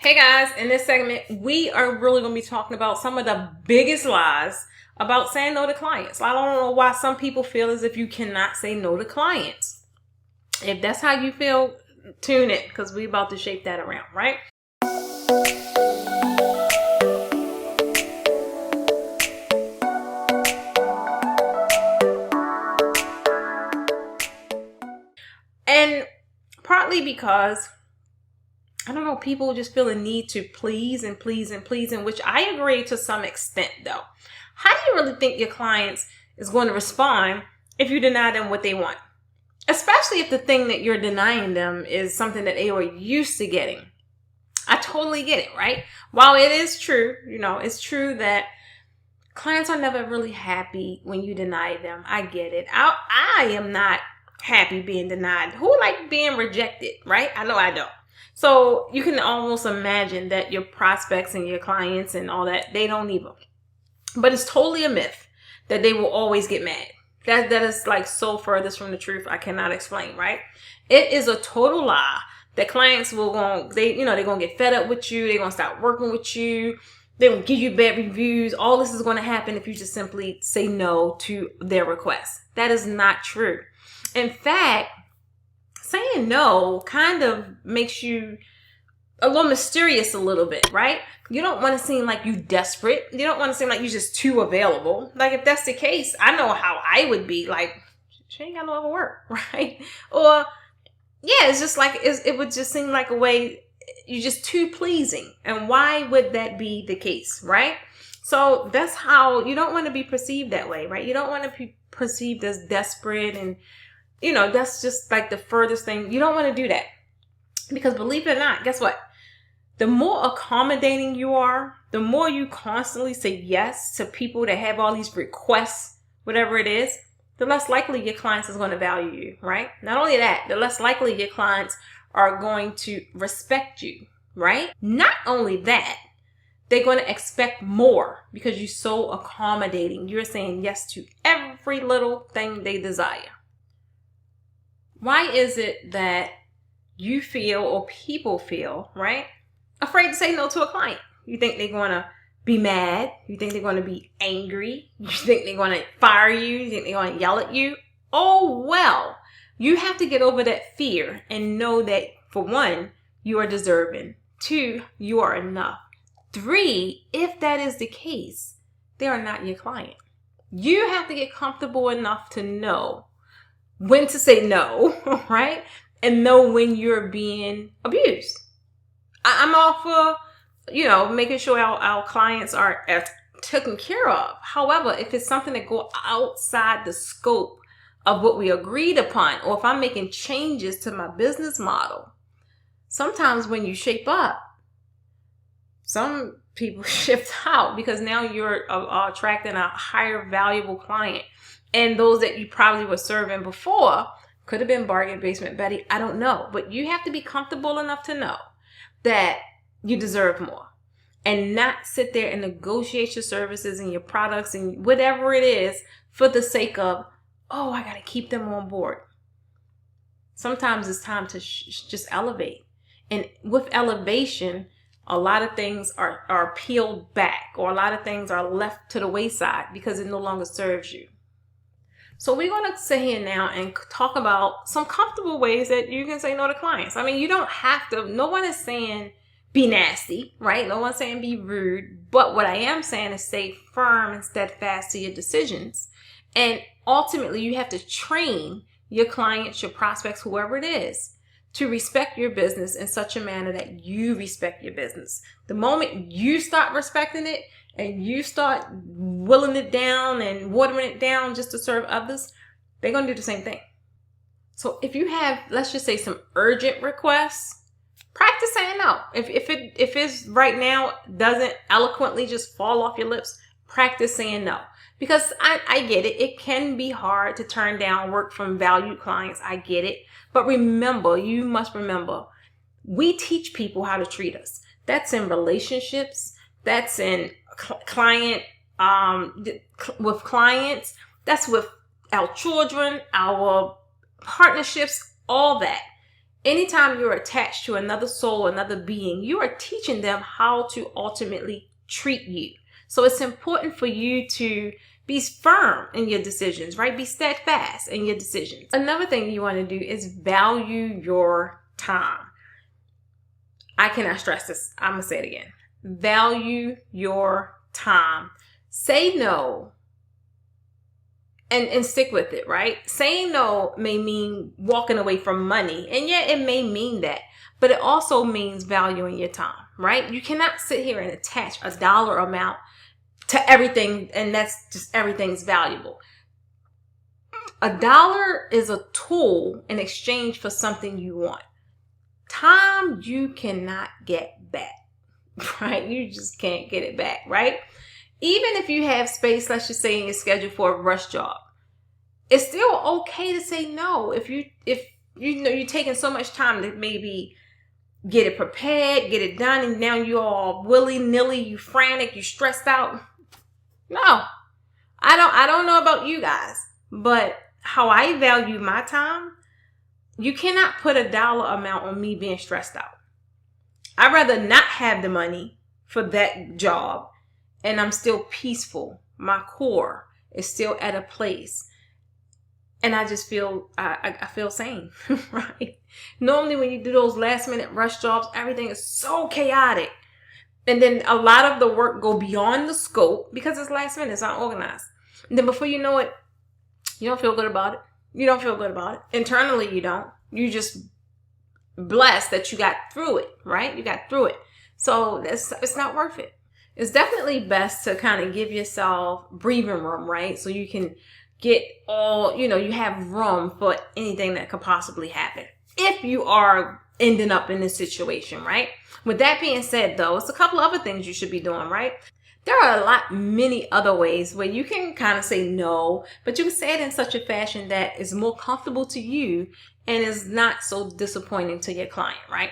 Hey guys, in this segment, we are really going to be talking about some of the biggest lies about saying no to clients. I don't know why some people feel as if you cannot say no to clients. If that's how you feel, tune in because we're about to shape that around, right? And partly because I don't know, people just feel a need to please and please and please, in which I agree to some extent though. How do you really think your clients is going to respond if you deny them what they want? Especially if the thing that you're denying them is something that they were used to getting. I totally get it, right? While it is true, it's true that clients are never really happy when you deny them. I get it. I am not happy being denied. Who like being rejected, right? I know I don't. So you can almost imagine that your prospects and your clients and all that, they don't either. But it's totally a myth that they will always get mad. That is like so furthest from the truth. I cannot explain, right? It is a total lie that clients they're going to get fed up with you. They're going to stop working with you. They're going to give you bad reviews. All this is going to happen if you just simply say no to their request. That is not true. In fact, saying no kind of makes you a little mysterious a little bit, right? You don't want to seem like you desperate. You don't want to seem like you're just too available. Like if that's the case, I know how I would be. Like, she ain't got no other work, right? Or yeah, it's just like it would just seem like a way you're just too pleasing. And why would that be the case, right? So that's how you don't want to be perceived that way, right? You don't want to be perceived as desperate, and that's just like the furthest thing. You don't want to do that, because believe it or not, guess what? The more accommodating you are, the more you constantly say yes to people that have all these requests, whatever it is, the less likely your clients is going to value you, right? Not only that, the less likely your clients are going to respect you, right? Not only that, they're going to expect more because you're so accommodating. You're saying yes to every little thing they desire. Why is it that you feel, or people feel, right, afraid to say no to a client? You think they're going to be mad? You think they're going to be angry? You think they're going to fire you? You think they're going to yell at you? Oh, well, you have to get over that fear and know that, for one, you are deserving. 2, you are enough. 3, if that is the case, they are not your client. You have to get comfortable enough to know when to say no, right? And know when you're being abused. I'm all for, making sure our clients are taken care of. However, if it's something that go outside the scope of what we agreed upon, or if I'm making changes to my business model, sometimes when you shape up, some people shift out because now you're attracting a higher valuable client. And those that you probably were serving before could have been bargain basement Betty. I don't know. But you have to be comfortable enough to know that you deserve more, and not sit there and negotiate your services and your products and whatever it is for the sake of, oh, I got to keep them on board. Sometimes it's time to just elevate. And with elevation, a lot of things are peeled back, or a lot of things are left to the wayside because it no longer serves you. So we're going to sit here now and talk about some comfortable ways that you can say no to clients. I mean, you don't have to. No one is saying be nasty, right? No one's saying be rude. But what I am saying is stay firm and steadfast to your decisions. And ultimately, you have to train your clients, your prospects, whoever it is, to respect your business in such a manner that you respect your business. The moment you start respecting it, and you start willing it down and watering it down just to serve others, they're going to do the same thing. So if you have, let's just say, some urgent requests, practice saying no. If it's right now doesn't eloquently just fall off your lips, practice saying no. Because I get it. It can be hard to turn down work from valued clients. I get it. But remember, you must remember, we teach people how to treat us. That's in relationships. That's in client, with clients. That's with our children, our partnerships, all that. Anytime you're attached to another soul, another being, you are teaching them how to ultimately treat you. So it's important for you to be firm in your decisions, right? Be steadfast in your decisions. Another thing you want to do is value your time. I cannot stress this. I'm going to say it again. Value your time. Say no and stick with it, right? Saying no may mean walking away from money. And yeah, it may mean that. But it also means valuing your time, right? You cannot sit here and attach a dollar amount to everything, and that's just everything's valuable. A dollar is a tool in exchange for something you want. Time you cannot get back, right? You just can't get it back, right? Even if you have space, let's just say in your schedule for a rush job, it's still okay to say no. If you know you're taking so much time to maybe get it prepared, get it done, and now you're all willy-nilly, you frantic, you stressed out. No, I don't know about you guys, but how I value my time, you cannot put a dollar amount on me being stressed out. I'd rather not have the money for that job and I'm still peaceful. My core is still at a place. And I just feel, I feel sane, right? Normally when you do those last minute rush jobs, everything is so chaotic. And then a lot of the work go beyond the scope because it's last minute, it's not organized. And then before you know it, you don't feel good about it. You don't feel good about it. Internally, you don't. You just blessed that you got through it, right? You got through it. So it's not worth it. It's definitely best to kind of give yourself breathing room, right? So you can get all, you have room for anything that could possibly happen. If you are ending up in this situation, right? With that being said, though, it's a couple of other things you should be doing, right? There are many other ways where you can kind of say no, but you can say it in such a fashion that is more comfortable to you and is not so disappointing to your client, right?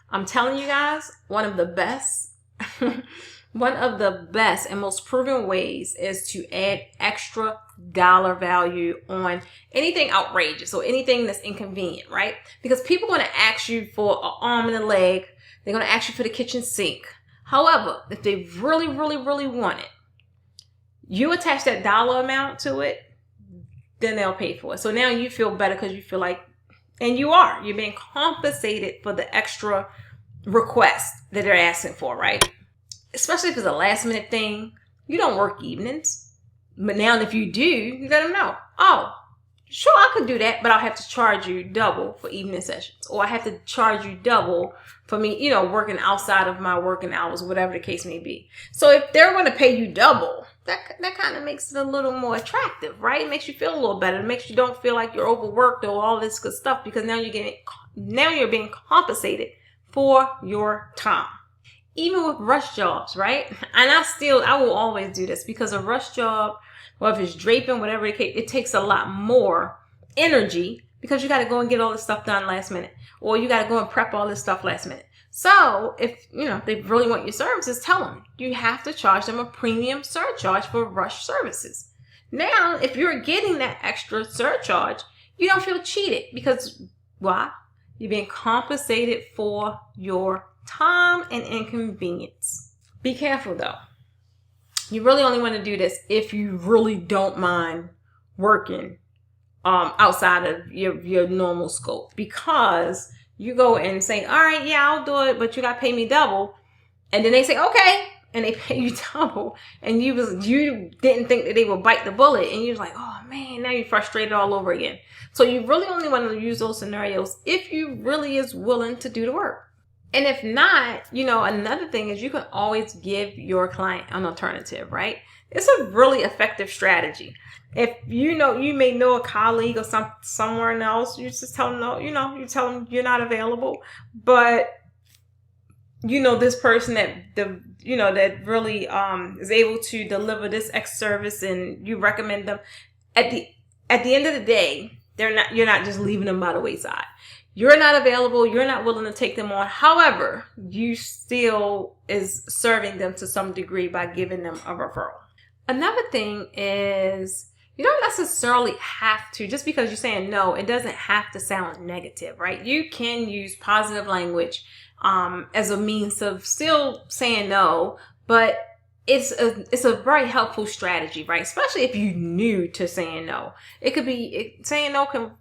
I'm telling you guys, one of the best and most proven ways is to add extra dollar value on anything outrageous or anything that's inconvenient, right? Because people are going to ask you for an arm and a leg. They're going to ask you for the kitchen sink. However, if they really, really, really want it, you attach that dollar amount to it, then they'll pay for it. So now you feel better because you feel like, and you're being compensated for the extra request that they're asking for, right? Especially if it's a last minute thing. You don't work evenings. But now if you do, you let them know. Oh, sure, I could do that, but I'll have to charge you double for evening sessions. Or I have to charge you double for me, working outside of my working hours, whatever the case may be. So if they're going to pay you double, that kind of makes it a little more attractive, right? It makes you feel a little better. It makes you don't feel like you're overworked or all this good stuff because now you're being compensated for your time. Even with rush jobs, right? And I will always do this because a rush job, well, if it's draping, whatever it takes a lot more energy because you got to go and get all this stuff done last minute, or you got to go and prep all this stuff last minute. So if, they really want your services, tell them you have to charge them a premium surcharge for rush services. Now, if you're getting that extra surcharge, you don't feel cheated because why? You're being compensated for your time and inconvenience. Be careful though. You really only want to do this if you really don't mind working outside of your normal scope, because you go and say, all right, yeah, I'll do it, but you got to pay me double. And then they say, okay. And they pay you double. And you didn't think that they would bite the bullet. And you're like, oh man, now you're frustrated all over again. So you really only want to use those scenarios if you really is willing to do the work. And if not, another thing is you can always give your client an alternative, right? It's a really effective strategy. If you may know a colleague or someone else, you just tell them no, you tell them you're not available, but this person that really is able to deliver this X service and you recommend them. At the end of the day, you're not just leaving them by the wayside. You're not available. You're not willing to take them on. However, you still is serving them to some degree by giving them a referral. Another thing is, You don't necessarily have to, just because you're saying no, it doesn't have to sound negative, right? You can use positive language as a means of still saying no, but it's a very helpful strategy, right? Especially if you're new to saying no. It could be, saying no can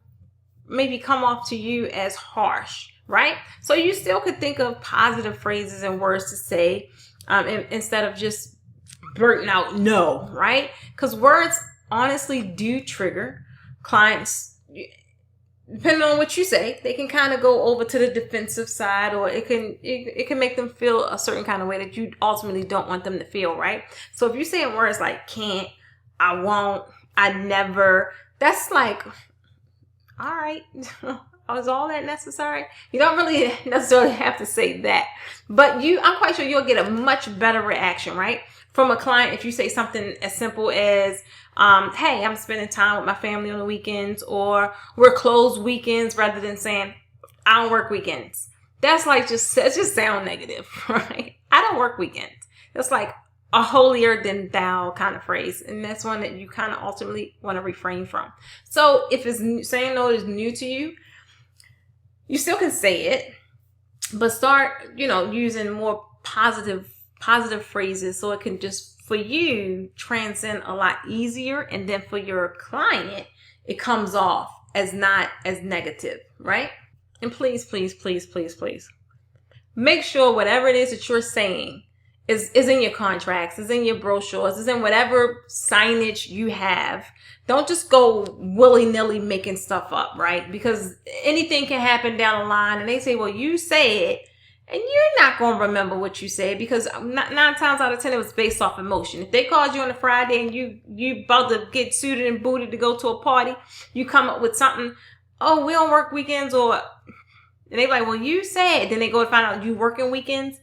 maybe come off to you as harsh, right? So you still could think of positive phrases and words to say instead of just blurting out no, right? Because words honestly do trigger clients. Depending on what you say, they can kind of go over to the defensive side, or it can make them feel a certain kind of way that you ultimately don't want them to feel, right? So if you're saying words like can't, I won't, I never, that's like, all right, is all that necessary? You don't really necessarily have to say that, but I'm quite sure you'll get a much better reaction, right, from a client if you say something as simple as, hey, I'm spending time with my family on the weekends, or we're closed weekends, rather than saying I don't work weekends. That's like it just sound negative, right? I don't work weekends. That's like a holier than thou kind of phrase, and that's one that you kind of ultimately want to refrain from. So if saying no is new to you, you still can say it, but start, using more positive phrases, so it can just, for you, transcend a lot easier, and then for your client, it comes off as not as negative, right? And please, please, please, please, please, make sure whatever it is that you're saying is in your contracts, is in your brochures, is in whatever signage you have. Don't just go willy-nilly making stuff up, right? Because anything can happen down the line, and they say, well, you said, and you're not going to remember what you said, because 9 times out of 10, it was based off emotion. If they called you on a Friday and you about to get suited and booted to go to a party, you come up with something, oh, we don't work weekends, and they're like, well, you said, then they go to find out you working weekends.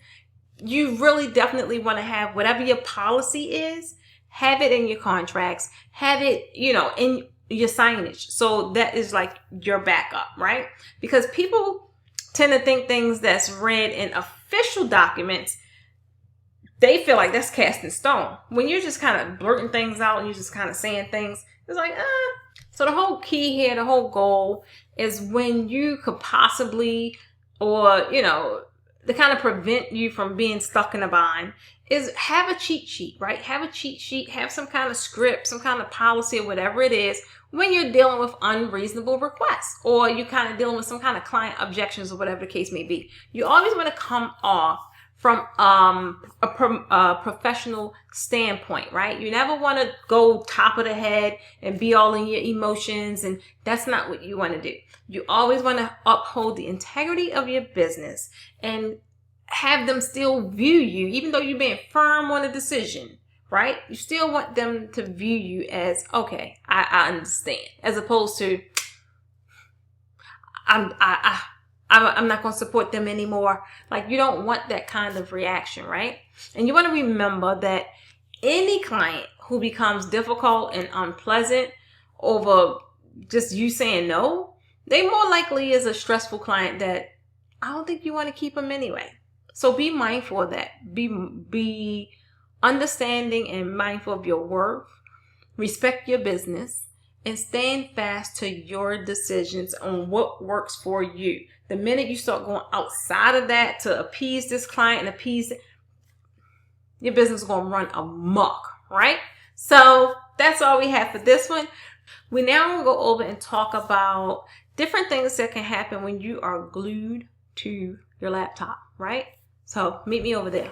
You really definitely want to have whatever your policy is, have it in your contracts, have it, in your signage. So that is like your backup, right? Because people tend to think things that's read in official documents, they feel like that's cast in stone. When you're just kind of blurting things out and you're just kind of saying things, it's like, So the whole key here, the whole goal is when you could possibly, or, to kind of prevent you from being stuck in a bind, is have a cheat sheet, right? Have a cheat sheet, have some kind of script, some kind of policy, or whatever it is, when you're dealing with unreasonable requests, or you're kind of dealing with some kind of client objections, or whatever the case may be. You always want to come off from a professional standpoint, right? You never want to go top of the head and be all in your emotions, and that's not what you want to do. You always want to uphold the integrity of your business and have them still view you, even though you're being firm on a decision, right? You still want them to view you as, okay, I understand, as opposed to, I'm not going to support them anymore. Like, you don't want that kind of reaction, right? And you want to remember that any client who becomes difficult and unpleasant over just you saying no, they more likely is a stressful client that I don't think you want to keep them anyway. So be mindful of that. Be understanding and mindful of your worth. Respect your business, and stand fast to your decisions on what works for you. The minute you start going outside of that to appease this client and your business is going to run amok, right? So that's all we have for this one. We now will go over and talk about different things that can happen when you are glued to your laptop, right? So meet me over there.